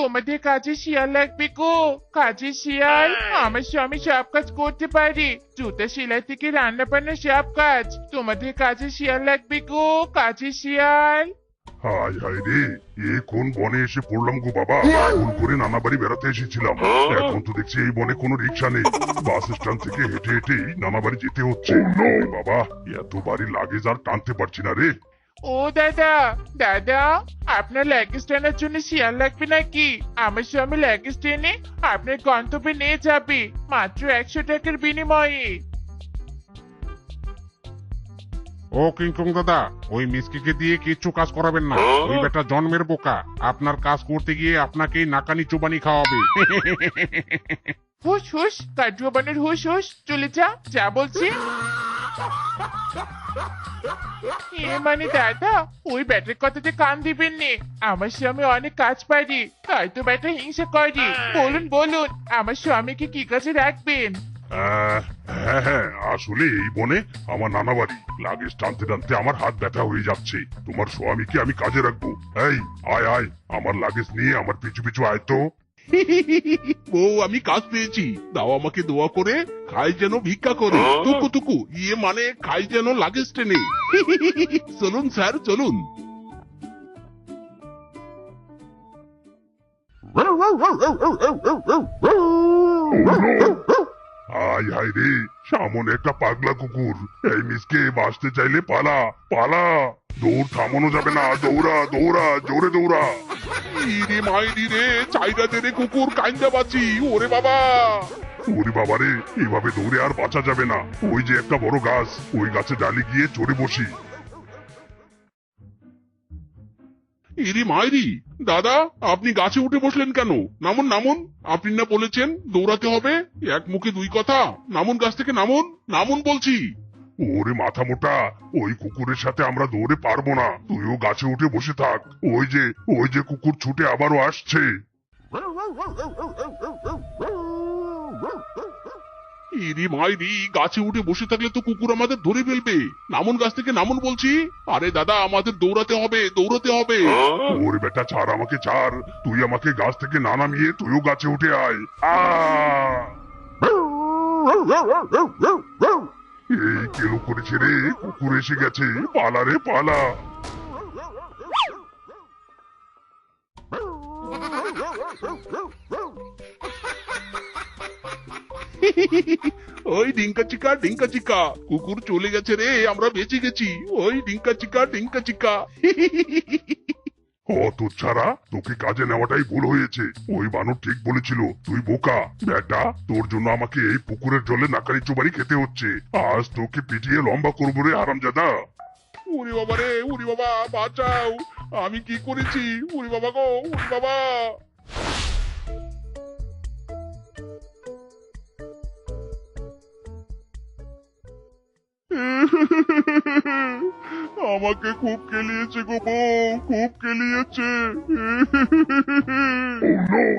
তোমাদের কাজে শিয়াল লাগবে গো, কাজে শিয়াল। আমার স্বামী সব কাজ করতে পারে, জুতা সেলাই থেকে রান্না বান্না সব কাজ। তোমাদের কাজে শিয়াল লাগবে গো, কাজে শিয়াল। হাই হাই রে, এ কোন বনে এসে পড়লাম গো বাবা। ভুল করে নানা বাড়ি বেড়াতে এসেছিলাম, এখন তো দেখছি এই বনে কোনো রিক্সা নেই। বাস স্ট্যান্ড থেকে হেঁটে হেঁটেই নানা বাড়ি যেতে হচ্ছে। বাবা, এত বাড়ি লাগেজ আর টানতে পারছি না রে। ও দাদা, দাদা, আপনার লাগেজ টানার জন্য শিয়াল লাগবে নাকি? আমার স্বামী লাগেজ টেনে আপনার গন্তব্যে নিয়ে যাবে, মাত্র 100 টাকার বিনিময়ে। ও কিংকং দাদা, ওই মিসকিকে দিয়ে কিচ্ছু কাজ করাবেন না। ওই বেটা জন্মের বোকা, আপনার কাজ করতে গিয়ে আপনাকে নাকানি চোবানি খাওয়াবে। হুশ হুশ, কাঠুয়া বানের হুশ হুশ, চলে যা, যা বলছি। এ মানে দাদা, ওই ব্যাটার কথাতে কান দিবেন নে। আমার স্বামী অনেক কাজ পারি, তাই তো ব্যাটা হিংসা করে। বলুন বলুন, আমার স্বামীকে কি কাজে রাখবেন? হ্যাঁ হ্যাঁ, আসলে এই বনে আমার নানা বাড়ি, লাগেজ টানতে টানতে আমার হাত ব্যথা হয়ে যাচ্ছে। তোমার স্বামীকে আমি কাজে রাখবো। এই আয় আয়, আমার লাগেজ নিয়ে আমার পিছু পিছু আয় তো। বউ, আমি কাজ পেয়েছি, দাও আমাকে দোয়া করে। খাই যেন ভিক্ষা করে, টুকু টুকু, ইয়ে মানে খাই যেন লাগেজ টেনে। চলুন স্যার, চলুন। হাই হাই রে, সামনে একটা পাগলা কুকুর। এই মিসকে বাঁচতে চাইলে পালা পালা, দৌড় থামানো যাবে না। দৌড়া দৌড়া, জোরে দৌড়া। ইরে মাইরি রে, চাইরা দে রে কুকুর, কাইন্দা বাঁচি। ওরে বাবা, ওরে বাবারে, এভাবে দৌড়ে আর বাঁচা যাবে না। ওই যে একটা বড় গাছ, ওই গাছে ডালি গিয়ে চড়ে বসি। ইরে মাইরি, দাদা আপনি গাছে উঠে বসলেন কেন? নামুন নামুন, আপনি না বলেছেন দৌড়াতে হবে? এক মুখে দুই কথা, নামুন গাছ থেকে, নামুন নামুন বলছি। ওরে মাথা মোটা, ওই কুকুরের সাথে আমরা দৌড়ে পারবো না। তুইও গাছে উঠে বসে থাক। ওই যে কুকুর ছুটে আবারও আসছে। ইরি মাইরি, গাছে উঠে বসে থাকলে তো কুকুর আমাদের ধরে ফেলবে। নামুন গাছ থেকে, নামুন বলছি। আরে দাদা, আমাদের দৌড়াতে হবে, দৌড়াতে হবে। ওরে বেটা, ছাড় আমাকে, ছাড়। তুই আমাকে গাছ থেকে না নামিয়ে তুইও গাছে উঠে আয়। এই কেলো করেছে রে, কুকুর এসে গেছে। পালা রে পালা। ওই ডিঙ্কা চিকা, ডিঙ্কা চিকা, কুকুর চলে গেছে রে, আমরা বেঁচে গেছি। ওই ডিঙ্কা চিকা, ডিঙ্কা চিকা। অত ছাড়া, তোকে কাজে নেওয়াটাই ভুল হয়েছে। ওই বানর ঠিক বলেছিল, তুই বোকা। বেটা, তোর জন্য আমাকে এই পুকুরের জলে নাকানি চোবানি খেতে হচ্ছে। আজ তোকে পিটিয়ে লম্বা করবো রে হারামজাদা। উরি বাবা রে, উরি বাবা, বাঁচাও। আমি কি করেছি? উরি বাবা গো, উরি বাবা। আমাকে খুব কেলিয়েছে গো বউ, খুব কেলিয়েছে।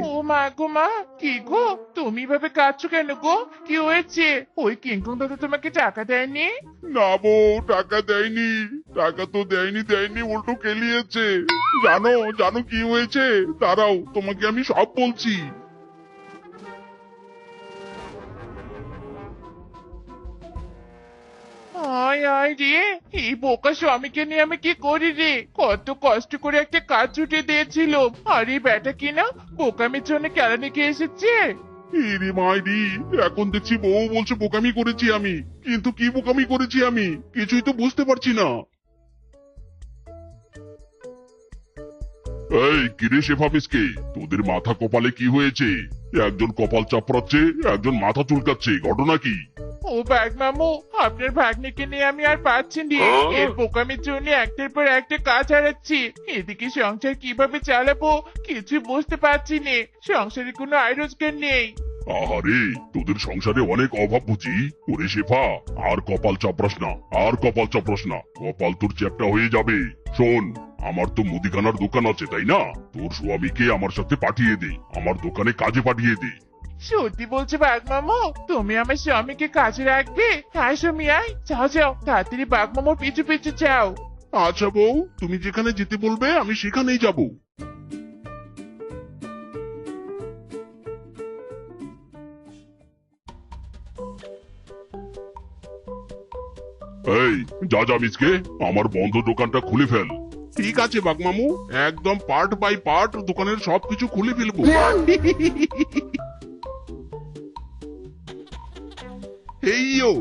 ও মা গো মা, কি গো তুমি ভাবে কাঁদছো কেন গো? কি হয়েছে? ওই কিংকং দাদা তোমাকে টাকা দেয়নি? না বউ, টাকা দেয়নি। টাকা তো দেয়নি, উল্টো কেলিয়েছে। জানো জানো কি হয়েছে? দাঁড়াও, তোমাকে আমি সব বলছি। আয় আয় রে, এই বোকা স্বামীকে নিয়ে আমি কি করি রে? কত কষ্ট করে একটা কাজ ছুটে দিয়েছিল, আর এই ব্যাটা কিনা বোকামির জন্য কেলানি খেয়ে এসেছে। ইরে মাইরি, এখন দেখছি বউ বলছে বোকামি করেছি আমি। কিন্তু কি বোকামি করেছি আমি, কিছুই তো বুঝতে পারছি না। এই কিরে শেফা মিসকে, তোদের মাথা কপালে কি হয়েছে? একজন কপাল চাপড়াচ্ছে, একজন মাথা চুলকাচ্ছে, ঘটনা কি? ও বাঘ মামু, আপনার ভাগ্নিকে নিয়ে আমি আর পাচ্ছি নি। এর বোকামির জন্য একটার পর একটা কাজ হারাচ্ছি। এদিকে সংসার কিভাবে চালাবো কিছু বুঝতে পারছি নে। সংসারে কোনো আয় রোজগার নেই। আহারে, তোদের সংসারে অনেক অভাব বুঝি। ওরে শেফা, আর কপাল চাপড়াস না, আর কপাল চাপড়াস না, কপাল তোর চ্যাপটা হয়ে যাবে। শোন, আমার তো মুদিখানার দোকান আছে, তাই না? তোর স্বামীকে আমার সাথে পাঠিয়ে দে, আমার দোকানে কাজে পাঠিয়ে দে। সত্যি বলছো বাঘ মামু, তুমি আমার স্বামীকে কাজে রাখবে? হ্যাঁ স্বামী, আয়, যাও যাও, তাড়াতাড়ি বাঘ মামুর পিছু পিছু যাও। আচ্ছা বউ, তুমি যেখানে যেতে বলবে আমি সেখানেই যাব। এই যা যা মিসকে আমার বন্ধ দোকানটা খুলে ফেল। ঠিক আছে বাঘমামু, একদম পার্ট বাই পার্ট দোকানের সবকিছু খুলে ফেলবো। হেইয়ো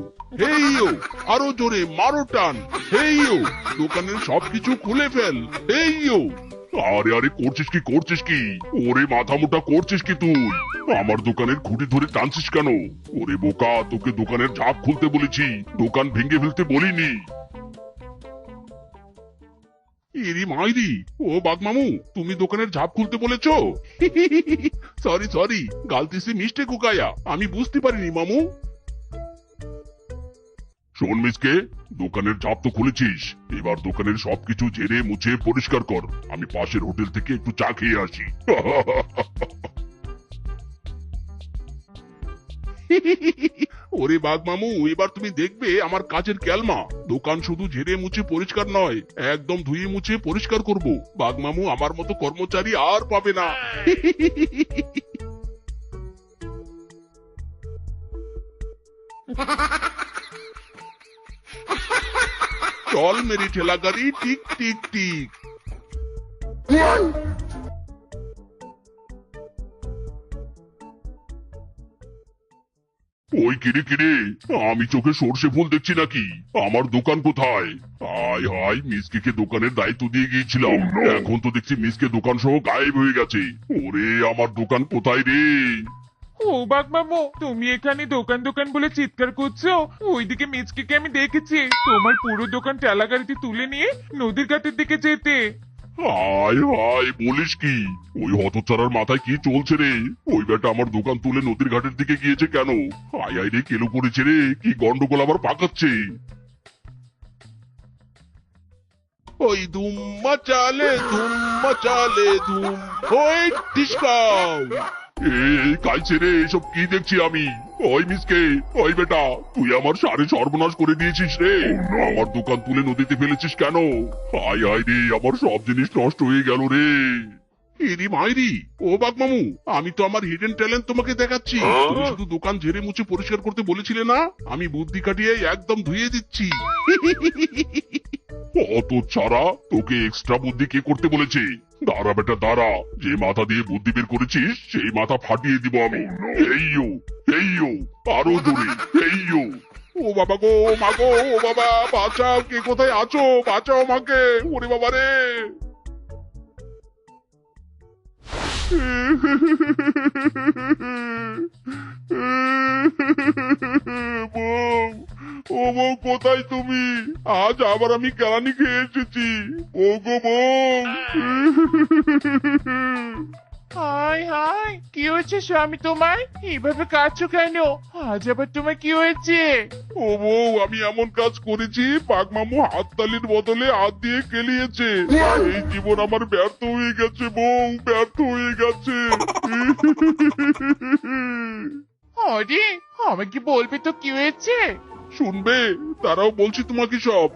হেইয়ো, আরো জোরে মারো টান। হেইয়ো, দোকানের সবকিছু খুলে ফেল। হেইয়ো। আরে আরে করছিস কি? ওরে মাথা মোটা করছিস কি তুই? আমার দোকানের খুঁটি ধরে টানছিস কেন? ওরে বোকা, তোকে দোকানের ঝাঁপ খুলতে বলেছি, দোকান ভেঙে ফেলতে বলিনি। এরি মাইরি, ও বাঘমামু, তুমি দোকানের ঝাঁপ খুলতে বলেছো? সরি, গালতি সে মিস্টেক কুকায়া, আমি বুঝতে পারিনি মামু। শোন মিসকে, দোকানের ঝাঁপ তো খুলেছিস, এবার দোকানের সবকিছু ঝেড়ে মুছে পরিষ্কার কর। আমি পাশের হোটেল থেকে একটু চা খেয়ে আসি। ওরে বাঘমামু, এবার তুমি দেখবে আমার কাজের ক্যালমা। দোকান শুধু ঝেড়ে মুছে পরিষ্কার নয়, একদম ধুয়ে মুছে পরিষ্কার করব। বাঘমামু আমার মতো কর্মচারী আর পাবে না। চল মেরি ঠেলা গাড়ি, টিক টিক টিক। ওই কিরে, আমি চোখে সর্ষে ফুল দেখছি নাকি? আমার দোকান কোথায়? হায় হায়, মিসকে দোকানের দায়িত্ব দিয়ে গিয়েছিলাম, এখন তো দেখছি মিসকে দোকান সহ গায়েব হয়ে গেছে। ওরে আমার দোকান কোথায় রে? ও বাঘমামু, তুমি এখানে দোকান দোকান বলে চিৎকার করছো? ওইদিকে মিচকে আমি দেখেছি তোমার পুরো দোকান ঠেলা গাড়িতে তুলে নিয়ে নদীর ঘাটের দিকে যেতে। হায় হায়, বলিস কি? ওই হতচারার মাথায় কি চলছে রে? ওই বেটা আমার দোকান তুলে নদীর ঘাটের দিকে গিয়েছে কেন? হায় হায় রে, কেলো করেছে রে, কি গন্ডগোল আবার পাকাচ্ছে। ওই ধুম মাচালে ধুম, ওই ডিসকাউ। কাইছে রে, এসব কি দেখছি আমি? ওই মিসকে, ওই বেটা, তুই আমার সারে সর্বনাশ করে দিয়েছিস রে। আমার দোকান তুলে নদীতে ফেলেছিস কেন? হায় হায় রে, আমার সব জিনিস নষ্ট হয়ে গেল রে। এরি মাইরি, ও বাঘমামু, আমি তো আমার হিডেন ট্যালেন্ট তোমাকে দেখাচ্ছি। তুমি শুধু দোকান ঝেড়ে মুছে পরিষ্কার করতে বলেছিলে না, আমি বুদ্ধি কাটিয়ে একদম ধুয়ে দিচ্ছি। অত ছাড়া, তোকে এক্সট্রা বুদ্ধি কে করতে বলেছে? দাঁড়া বেটা দাঁড়া, যে মাথা দিয়ে বুদ্ধি বের করেছিস সেই মাথা ফাটিয়ে দিব আমি। হেইয়ো, আরো জোরে, হেইয়ো। ও বাবা গো, মা গো, ও বাবা, বাঁচাও, কে কোথায় আছো? বাঁচাও মাকে, ওরে বাবা রে। বউ, ও বউ, কোথায় তুমি? আজ আবার আমি কেলানি খেয়ে এসেছি। ও গো বউ। হায় হায়, কি হয়েছে স্বামী তোমার? এইভাবে কাঁদছো কেন? আজ আবার তোমার কি হয়েছে? ও বউ, আমি এমন কাজ করেছি, বাঘমামু হাততালির বদলে হাত দিয়ে কেলিয়েছে। এই জীবন আমার ব্যর্থ হয়ে গেছে বউ, ব্যর্থ হয়ে গেছে। আরে, আমাকে বলবে তো কি হয়েছে? শুনবে? তারাও বলছি তোমাকে সব।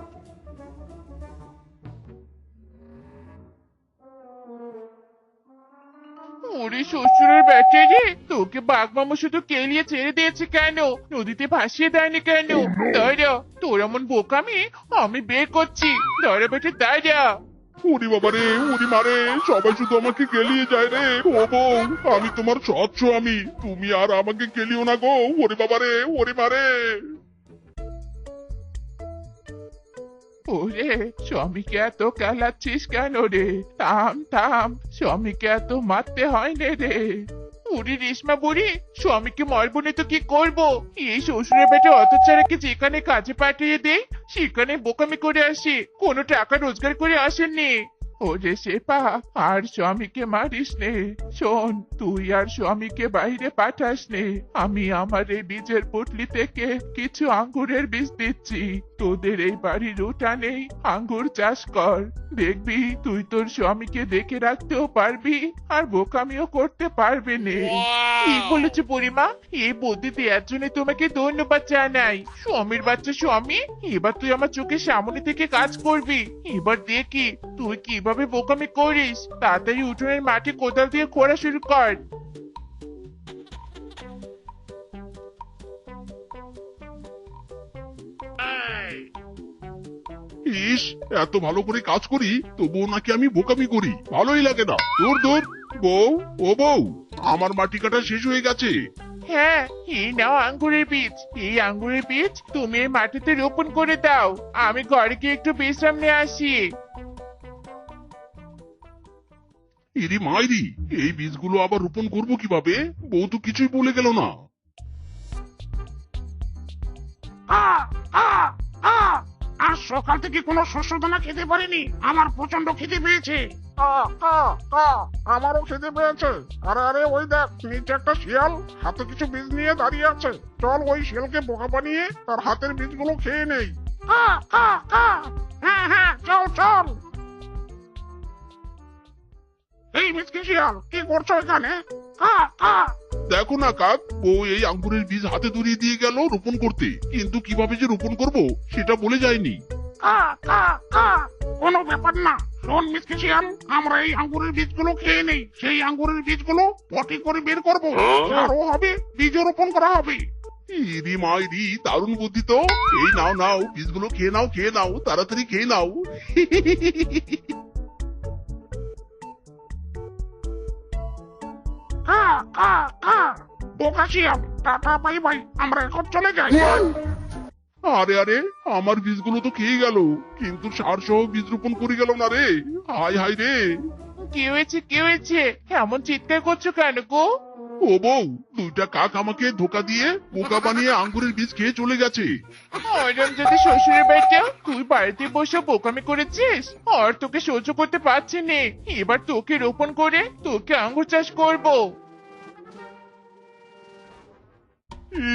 ওরে শ্বশুরের বেচারি, তোকে বাঘমামু শুধু কেলিয়ে ছেড়ে দিয়েছে কেন? নদীতে ভাসিয়ে দেয়নি কেন? দাঁড়া, তোর এমন বোকামি আমি বের করছি। দাঁড়া বেটে দাঁড়া। ওরে বাবা রে, ওরে মারে, সবাই শুধু আমাকে কেলিয়ে যায় রে। ও বউ, আমি তোমার সৎ স্বামী, তুমি আর আমাকে কেলিও না গো। ওরে বাবা রে, ওরে মারে। ওরে, স্বামীকে এত কেলাচ্ছিস কেন রে? থাম থাম, স্বামীকে এত মারতে হয় না রে। ওরে রেশমা বুড়ি, স্বামীকে মারবো না তো কি করবো? এই শ্বশুরের বেটা অত্যাচারকে যেখানে কাজে পাঠিয়ে দেয় সেখানে বোকামি করে আসে, কোনো টাকা রোজগার করে আসেননি। ওরে শেফা, আর স্বামীকে মারিস নে। শোন, তুই আর স্বামীকে বাইরে পাঠাস নে। আমি আমার এই বীজের পুটলি থেকে কিছু আঙ্গুরের বীজ দিচ্ছি। তোদের এই বাড়ির উঠানেই আঙ্গুর চাষ কর। দেখবি তুই তোর স্বামীকে দেখে রাখতেও পারবি আর বোকামিও করতে পারবি নে। ঠিক বলেছে বুড়িমা, এই বুদ্ধি দেওয়ার জন্য তোমাকে ধন্যবাদ জানাই। স্বামীর বাচ্চা স্বামী, এবার তুই আমার চোখের সামনে থেকে কাজ করবি। এবার দেখি তুই কিভাবে বোকামি করিস। তাড়াতাড়ি উঠোনের মাটি কোদাল দিয়ে খোঁড়া শুরু কর। ইস, এত ভালো করে কাজ করি তবুও নাকি আমি বোকামি করি, ভালোই লাগে না। দূর দূর। বউ, ও বউ, আমার মাটি কাটা শেষ হয়ে গেছে। হ্যাঁ, এই নাও আঙ্গুরের বীজ। এই আঙ্গুরের বীজ তুমি এই মাটিতে রোপণ করে দাও। আমি ঘরে গিয়ে একটু বিশ্রাম নিয়ে আসি। ইরি মাইরি, এই বীজগুলো আবার রোপণ করবো কিভাবে? বউ তো কিছুই বলে গেল না। আজ সকাল থেকে কোনো শস্য দানা খেতে পারিনি, আমার প্রচন্ড খিদে পেয়েছে। আমারও খিদে পেয়েছে। আরে আরে, ওই দেখ নিচে একটা শিয়াল হাতে কিছু বীজ নিয়ে দাঁড়িয়ে আছে। চল ওই শিয়ালকে বোকা বানিয়ে তার হাতের বীজগুলো খেয়ে নেই। হ্যাঁ হ্যাঁ, চল চল। এই মিসকি শিয়াল, কি করছো এখানে? দেখো না কাক, বউ এই আঙ্গুরের বীজ হাতে ধরিয়ে দিয়ে গেল রোপণ করতে, কিন্তু কিভাবে যে রোপণ করব সেটা বলে যায়নি। কোনো ব্যাপার না। শোন মিসকি শিয়াল, আমরা এই আঙ্গুরের বীজগুলো খেয়ে নেই, সেই আঙ্গুরের বীজগুলো পটি করে বের করবো, আরো হবে, বীজ রোপণ করা হবে। ইরি মাইরি, দারুণ বুদ্ধি তো। এই নাও নাও, বীজগুলো খেয়ে নাও, খেয়ে নাও, তাড়াতাড়ি খেয়ে নাও। বোকা শিয়াল, টাটা বাই বাই, আমরা এখন চলে যাই। আরে আরে, আমার বীজগুলো তো খেয়ে গেল, কিন্তু সার সহ বীজ রোপণ করে গেল না রে। হাই হাই রে। কি হয়েছে, কি হয়েছে? এমন চিৎকার করছো কেন গো? ও বউ, দুইটা কাক আমাকে ধোকা দিয়ে বোকা বানিয়ে আঙ্গুরের বীজ খেয়ে চলে গেছে। ওইরকম যদি শ্বশুরের বাড়িতে তুই বাড়িতে বসে বোকামি করেছিস, আর তোকে সহ্য করতে পারছি নে। এবার তোকে রোপণ করে তোকে আঙ্গুর চাষ করব।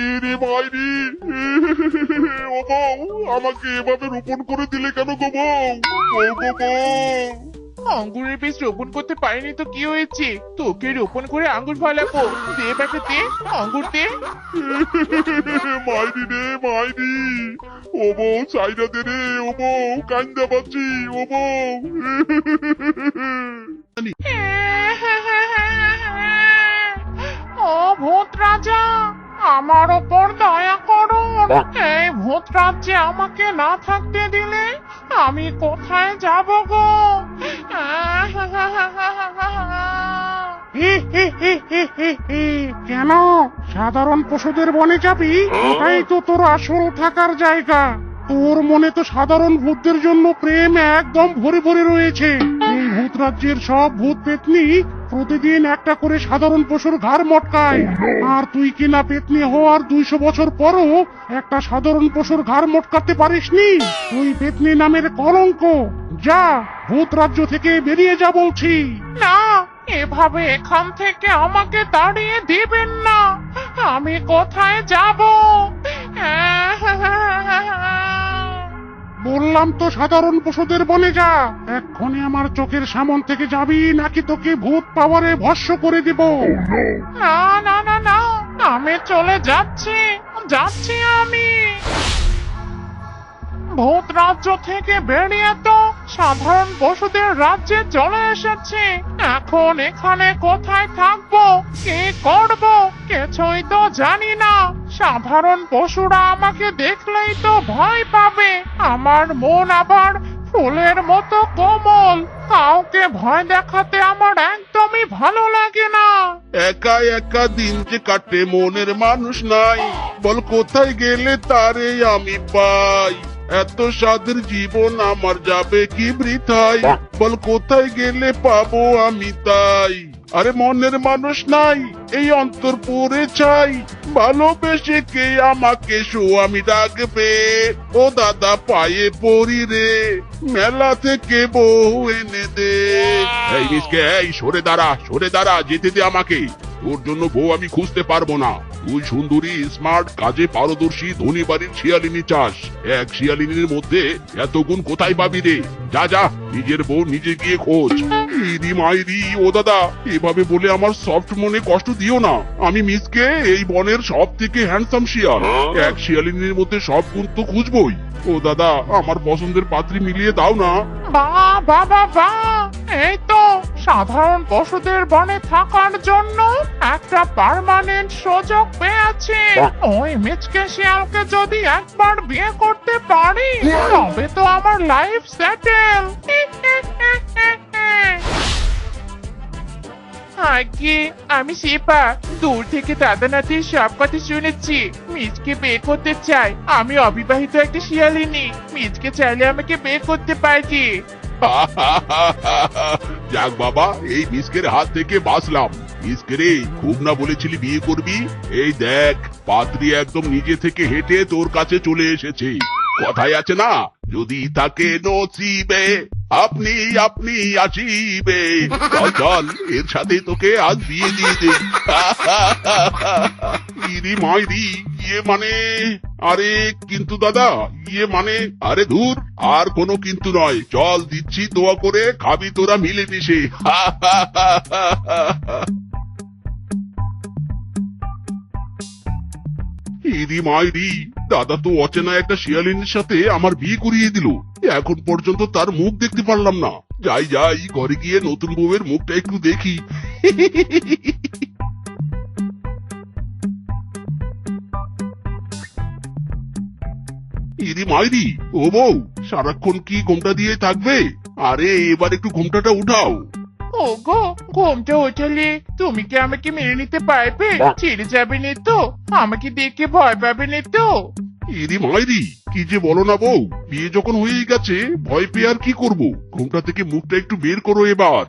ইরে মাইরি, ও বউ, আমাকে এভাবে রোপণ করে দিলে কেন গো বউ? ও গো বউ। আঙ্গুরের বীজ রোপণ করতে পারিনি তো কি হয়েছে? তোকে রোপণ করে আঙ্গুর ফলাবো। দে বেটা দে, আঙ্গুর দে। মাইরি রে মাইরি, ও বউ চাইনা দে রে, ও বউ কান্দা পাচ্ছি, ও বউ। ও ভূত রাজা, আমার ওপর দয়া করুন। এই ভূত রাজ্যে আমাকে না থাকতে দিলে আমি কোথায় যাব গো? কেন সাধারণ পশুদের বনে যাবি? ওটাই তো তোর আসল থাকার জায়গা। তোর মনে তো সাধারণ ভূতদের জন্য প্রেম একদম ভরে ভরে রয়েছে। এই ভূত রাজ্যের সব ভূত পেতনি প্রতিদিন একটা করে সাধারণ পশুর ঘাড় মটকায়, আর তুই কিনা পেতনি হওয়ার 200 বছর পরও একটা সাধারণ পশুর ঘাড় মটকাতে পারিসনি। তুই পেতনি নামের কলঙ্ক। যা, ভূত রাজ্য থেকে বেরিয়ে যা বলছি। না, এভাবে এখান থেকে আমাকে তাড়িয়ে দিবেন না। আমি কোথায় যাব? বললাম তো সাধারণ পশুদের বনে যা। এক্ষুনি আমার চোখের সামন থেকে যাবি, নাকি তোকে ভূত পাওয়ারে ভস্ম করে দিব। না না না না, আমি চলে যাচ্ছি, যাচ্ছি আমি। ভূত রাজ্য থেকে বেরিয়ে তো সাধারণ পশুদের রাজ্যে চলে এসেছি। এখন এখানে কোথায় থাকবো, কি করব, কিছুই তো জানি না। সাধারণ পশুরা আমাকে দেখলেই তো ভয় পাবে। আমার মন আবার ফুলের মতো কোমল, কাউকে ভয় দেখাতে আমার একদমই ভালো লাগে না। একা একা দিন যে কাটে, মনের মানুষ নাই, বল কোথায় গেলে তারে আমি পাই। এত সাদের জীবন আমার যাবে কি বৃথায়, বল কোথায় গেলে পাবো আমি তাই। আরে মনের মানুষ নাই, এই অন্তর পড়ে চাই, ভালোবেসে কে আমাকে আমি ডাকবে। ও দাদা পায়ে পড়ি রে, মেলা থেকে বউ এনে দে। এই মিসকে, এই সরে দাঁড়া, সরে দাঁড়া, যেতে দে আমাকে। তোর জন্য বউ আমি খুঁজতে পারবো না। তুই সুন্দরী, স্মার্ট, কাজে পারদর্শী, ধনী বাড়ির শিয়ালিনী চাস। এক শিয়ালিনীর মধ্যে এত গুণ কোথায় পাবি রে? যা যা, নিজের বউ নিজে গিয়ে খোঁজ। ইরি মাইরি, ও দাদা, এভাবে বলে আমার সফট মনে কষ্ট দিও না। আমি মিসকে এই বনের সব থেকে হ্যান্ডসাম শিয়াল। এক শিয়ালিনীর মধ্যে সব গুণ তো খুঁজবই। ও দাদা, আমার পছন্দের পাত্রী মিলিয়ে দাও না। বাহ বাহ বাহ বাহ, এই তো সাধারণ পশুদের বনে থাকার জন্য একটা পার্মানেন্ট সুযোগ পেয়েছি। ওই মিচকে শিয়ালকে যদি একবার বিয়ে করতে পারি, তবে তো আমার আমার লাইফ সেটেল। আগে আমি শেফা, দূর থেকে দাদা নাতির সব কথা শুনেছি। মিজকে বিয়ে করতে চাই। আমি অবিবাহিত একটা শিয়ালিনী। মিজকে চাইলে আমাকে বিয়ে করতে পারি। যাক বাবা, এই মিসকের হাত থেকে বাঁচলাম। মিসকে রে, খুব না বলেছিলি বিয়ে করবি? এই দেখ, পাত্রী একদম নিজে থেকে হেঁটে তোর কাছে চলে এসেছে। কথায় আছে না, যদি তাকে নসিবে আপনি আপনি আসিবে। চল চল, এর সাথে তোকে আজ বিয়ে দিয়ে দে। ইরি মাইরি, ইয়ে মানে, আরে কিন্তু দাদা, ইয়ে মানে, আরে ধুর, আর কোনো কিন্তু নয়। চল দিচ্ছি দোয়া করে, খাবি তোরা মিলেমিশে। ইরি মাইরি, দাদা তো অচেনা একটা শিয়ালিনীর সাথে আমার বিয়ে করিয়ে দিল। এখন পর্যন্ত তার মুখ দেখতে পারলাম না। যাই যাই, ঘরে গিয়ে নতুন বউয়ের মুখটা একটু দেখি। ইরি মাইরি, ও বউ, সারাক্ষণ কি ঘোমটা দিয়ে থাকবে? আরে এবার একটু ঘোমটাটা উঠাও। ওগো, ঘুমটা ওঠালে তুমি কি আমাকে মেনে নিতে পারবে? ছেড়ে যাবে না তো? আমাকে দেখে ভয় পাবে না তো? ইরি মাইরি, কি যে বলো না বউ, বিয়ে যখন হয়েই গেছে, ভয় পেয়ে আর কি করব? ঘোমটা থেকে মুখটা একটু বের করো এবার।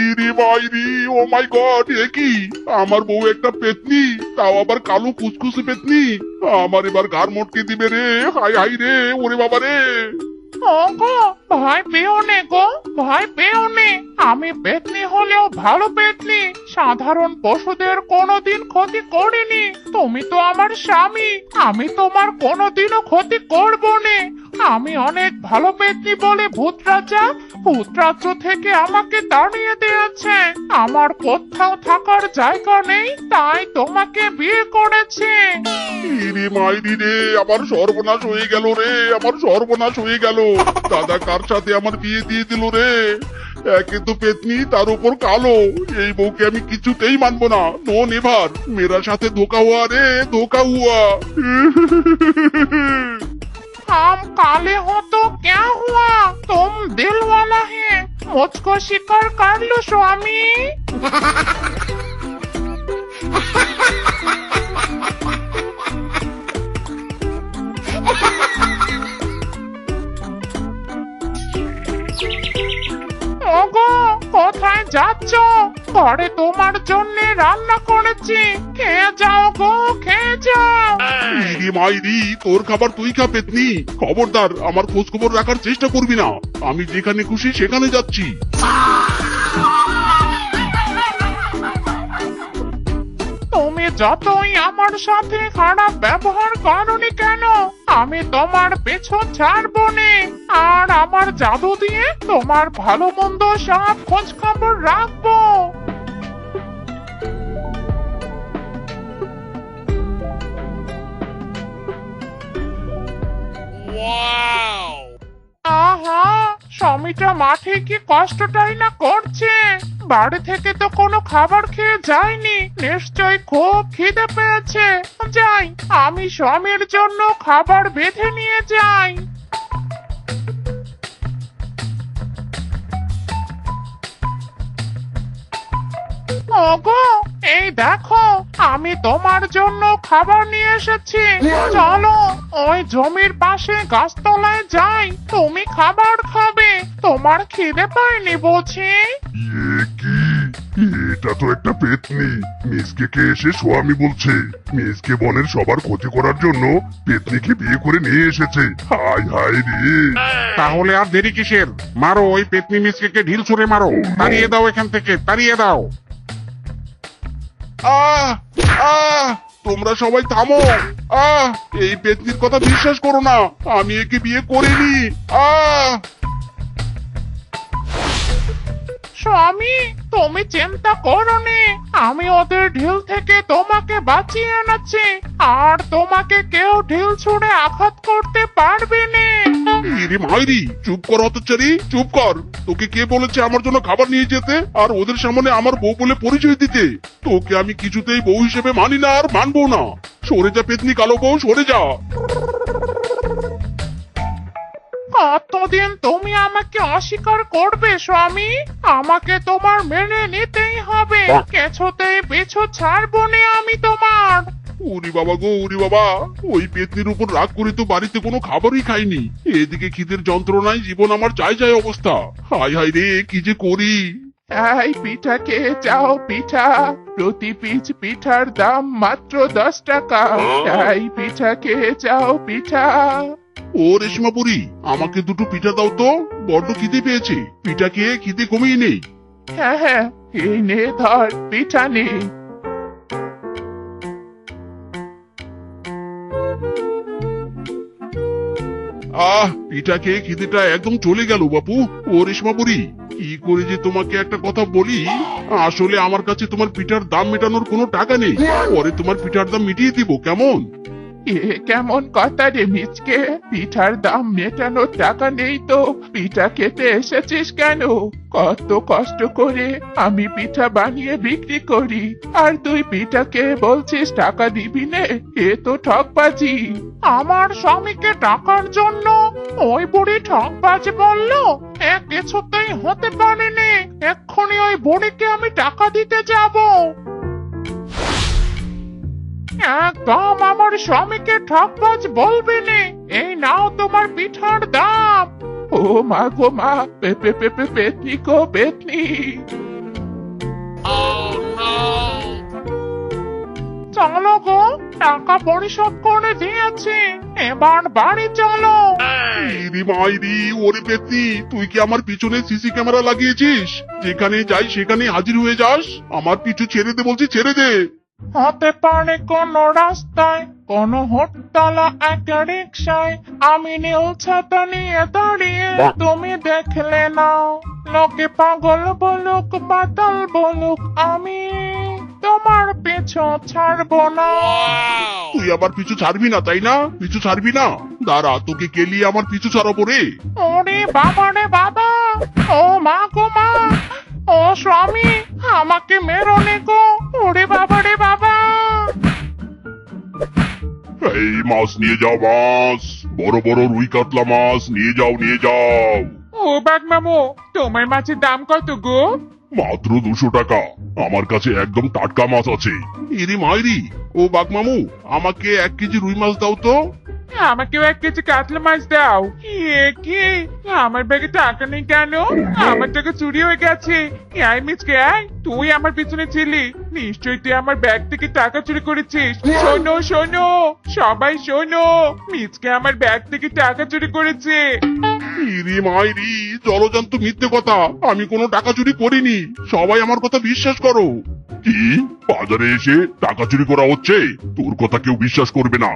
ইরি মাইরি, ও মাই গড, এ কি? আমার বউ একটা পেতনি, তাও আবার কালো কুচকুচে পেতনি। আমার এবার ঘাড় মটকে দিবে রে। হাই হাই রে, ওরে বাবা রে। ওগো, ভয় পেও নে গো, ভয় পেও নে। আমি পেতনি হলেও ভালো পেতনি। সাধারণ পশুদের কোনোদিন ক্ষতি করিনি। তুমি তো আমার স্বামী, আমি তোমার কোনোদিনও ক্ষতি করব না। আমি অনেক ভালো পেতনি বলে ভূতরাজ্য থেকে আমাকে তাড়িয়ে দিয়েছে। আমার কোথাও থাকার জায়গা নেই, তাই তোমাকে বিয়ে করেছে। ইরি মাইরি রে, আমার সর্বনাশ হয়ে গেল রে, আমার সর্বনাশ হয়ে গেল। দাদা কার সাথে আমার বিয়ে দিয়ে দিল রে? একে তো পেতনি, তার উপর কালো। এই বউকে আমি কিছুতেই মানবো না। নো নেভার, মেরা সাথে ধোকা হুয়া রে, ধোকা হুয়া। हम काले हो तो क्या हुआ? तुम दिल वाला है, मुझको शिकार कर लो स्वामी। ওগো, কোথায় যাচ্ছ? ঘরে তোমার জন্য রান্না করেছি, খেয়ে যাও গো, খেয়ে যাও। ইরি মাইরি, তোর খাবার তুই খা পেতনি। খবরদার, আমার খোঁজ খবর রাখার চেষ্টা করবি না। আমি যেখানে খুশি সেখানে যাচ্ছি। তুমি যতই আমার সাথে খারাপ ব্যবহার করনি কেন, আমি তোমার পেছন ছাড়বো না। আর আমার জাদু দিয়ে তোমার ভালো মন্দ সব খোঁজ খবর রাখবো। আহা, স্বামীটা মাঠে কি কষ্টটাই না করছে। বাড়ি থেকে তো কোনো খাবার খেয়ে যায়নি, নিশ্চয় খুব খিদে পেয়েছে। যাই, আমি স্বামীর জন্য খাবার বেঁধে নিয়ে যাই। ওগো, এই দেখো, আমি তোমার জন্য খাবার নিয়ে এসেছি। চলো, ওই জমির পাশে গাছতলায় যাই, তুমি খাবার খাবে। তোমার খিদে পায়নি বুঝি? ইয়ে কি? এটা তো একটা পেতনি। মিসকে কে এসে স্বামী বলছে। মিসকে বনের সবার ক্ষতি করার জন্য পেতনিকে বিয়ে করে নিয়ে এসেছে। হাই হাই রে। তাহলে আর দেরি কিসের? মারো ওই পেতনি মিসকে ঢিল ছুঁড়ে মারো। তাড়িয়ে দাও এখান থেকে, তাড়িয়ে দাও। আহ আহ, তোমরা সবাই থামো। এই পেতনির কথা বিশ্বাস করো না। আমি একে বিয়ে করিনি। স্বামী, তুমি চিন্তা করো নি, আমি ওদের ঢিল থেকে তোমাকে বাঁচিয়ে এনেছি। আর তোমাকে কেউ ঢিল ছুঁড়ে আঘাত করতে পারবে না। ইরে মাইরি, চুপ কর হতচারী, চুপ কর। তোকে কে বলেছে আমার জন্য খাবার নিয়ে যেতে আর ওদের সামনে আমার বউ বলে পরিচয় দিতে? তোকে আমি কিছুতেই বউ হিসেবে মানি না আর মানবো না। সরে যা পেতনি কালো বউ, সরে যা। আমাকে অস্বীকার করবে স্বামী? আমাকে তোমার মেনে নিতেই হবে, কিছুতেই পিছু ছাড়বো না আমি তোমার। উরি বাবা গো, উরি বাবা, ওই পেতনির উপর রাগ করে তো বাড়িতে কোনো খাবারই খাইনি। এদিকে খিদের যন্ত্রণায় জীবন আমার চাই চাই অবস্থা। হায় হায় রে, কি যে করি। এই পিঠা খেয়ে যাও পিঠা, প্রতি পিচ পিঠার দাম মাত্র 10 টাকা। এই পিঠা খেয়ে যাও পিঠা। ও রেশমা বুড়ি, আমাকে দুটো পিঠা দাও তো, বড্ড খিদে পেয়েছে। পিঠা খেয়ে খিদে কমিয়ে নেই। হ্যাঁ হ্যাঁ, এই নে ধর পিঠা নে। পিঠা খেয়ে খিদেটা একদম চলে গেল বাপু। ও রেশমা বুড়ি, কি করে যে তোমাকে একটা কথা বলি, আসলে আমার কাছে তোমার পিঠার দাম মেটানোর কোনো টাকা নেই। পরে তোমার পিঠার দাম মিটিয়ে দিব, কেমন? এ কেমন কথা রে মিচকে? পিঠার দাম মেটানোর টাকা নেই তো পিঠা খেতে এসেছিস কেন? কত কষ্ট করে আমি পিঠা বানিয়ে বিক্রি করি, আর তুই পিঠা খেয়ে বলছিস টাকা দিবি নে? এ তো ঠকবাজি। আমার স্বামীকে টাকার জন্য ওই বুড়ি ঠকবাজি বললো? এ কিছুতেই হতে পারেনি। এক্ষুনি ওই বুড়িকে আমি টাকা দিতে যাবো। একদম আমার স্বামীকে ঠকবাজ বলবি নে। এই নাও তোমার পিঠার দাম। ও মা গো মা, পেতনি গো পেতনি। চলো গো, টাকা পরিশোধ করে দিয়েছি, এবার বাড়ি চলো। ইরি মাইরি, ওরে পেতনি, তুই কি আমার পিছনে সিসি ক্যামেরা লাগিয়েছিস? যেখানে যাই সেখানে হাজির হয়ে যাস। আমার পিছু ছেড়ে দে বলছি, ছেড়ে দে। হতে পারে কোন রাস্তায়, কোন হোটতলা একটা রিক্সায় আমি নীল ছাতা নিয়ে দাঁড়িয়ে, তুমি দেখলে নাও। লোকে পাগল বলুক বাতাল বলুক, আমি তোমার পিছু ছাড়বো না। তুই আবার পিছু ছাড়বি না, তাই না? পিছু ছাড়বি না? দাঁড়া, তোকে কেলিয়ে আমার পিছু ছাড়াবো রে। ওরে বাবা রে বাবা, ও মা গো মা, ও স্বামী আমাকে মেরো নে গো। ওরে বাবা রে বাবা। এই মাছ নিয়ে যাও, মাছ, বড় বড় রুই কাতলা মাছ নিয়ে যাও, নিয়ে যাও। ও বাঘ মামু, তোমার মাছের দাম কত গো? মাত্র 200 টাকা। আমার কাছে একদম টাটকা মাছ আছে। ইরি মাইরি, ও বাঘ মামু, আমাকে 1 কেজি রুই মাছ দাও তো। আমাকেও 1 কেজি কাতলা মাছ দাও। কি আমার ব্যাগে টাকা নেই কেন? আমার টাকা চুরি হয়ে গেছে। এই মিচকে, তুই আমার পিছনে ছিলি, নিশ্চয়ই তুই আমার ব্যাগ থেকে টাকা চুরি করেছিস। শোনো শোনো, সবাই শোনো, মিচকে আমার ব্যাগ থেকে টাকা চুরি করেছে। ইরি মাইরি, জলজান্ত মিথ্যে কথা, আমি কোনো টাকা চুরি করিনি। সবাই আমার কথা বিশ্বাস করো। কি, বাজারে এসে টাকা চুরি করা হচ্ছে? তোর কথা কেউ বিশ্বাস করবে না।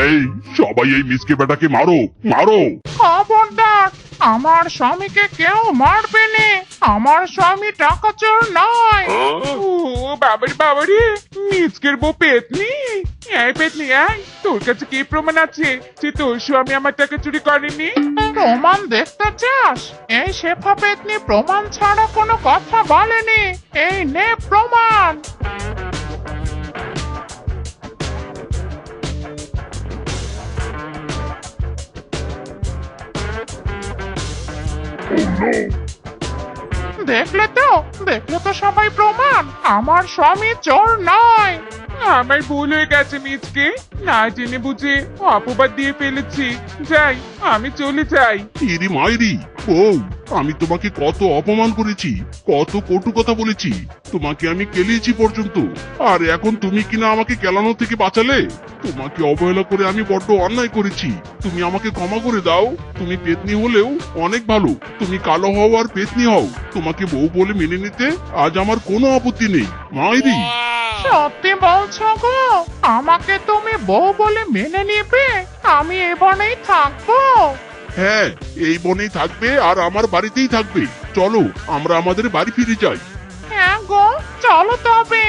এই সবাই এই মিসকে বেটাকে মারো, মারো। খবরদার, আমার স্বামীকে কেউ মারবে না। আমার স্বামী টাকা চোর নয়। ও বাবারে, মিচকের বউ পেতনি। এই পেতনি, তোর কাছে কি প্রমাণ আছে যে তোর স্বামী আমার টাকা চুরি করেনি? প্রমাণ দেখতে চাস? এই শেফা পেতনি প্রমাণ ছাড়া কোনো কথা বলেনি। এই নে প্রমাণ। দেখলে তো সবাই প্রমাণ, আমার স্বামী চোর নয়। আমার ভুল হয়ে গেছে মিচকে, না জেনে বুঝে অপবাদ দিয়ে ফেলেছি। যাই, আমি চলে যাই। ইরি মাইরি, ও আমি তোমাকে কত অপমান করেছি, কত কটু কথা বলেছি, তোমাকে আমি কেলিয়েছি পর্যন্ত, আর এখন তুমি কিনা আমাকে কেলানো থেকে বাঁচালে? তোমাকে অবহেলা করে আমি বড্ড অন্যায় করেছি, তুমি আমাকে ক্ষমা করে দাও। তুমি পেতনি হলেও অনেক ভালো। তুমি কালো হও আর পেতনি হও, তোমাকে বউ বলে মেনে নিতে আজ আমার কোনো আপত্তি নেই। মাইরি, সত্যি বলছো গো? আমাকে তুমি বউ বলে মেনে নিবে? আমি এ বনেই থাকবো? হ্যাঁ, এই বনেই থাকবে আর আমার বাড়িতেই থাকবে। চলো আমরা আমাদের বাড়ি ফিরে যাই। হ্যাঁ গো, চলো তবে।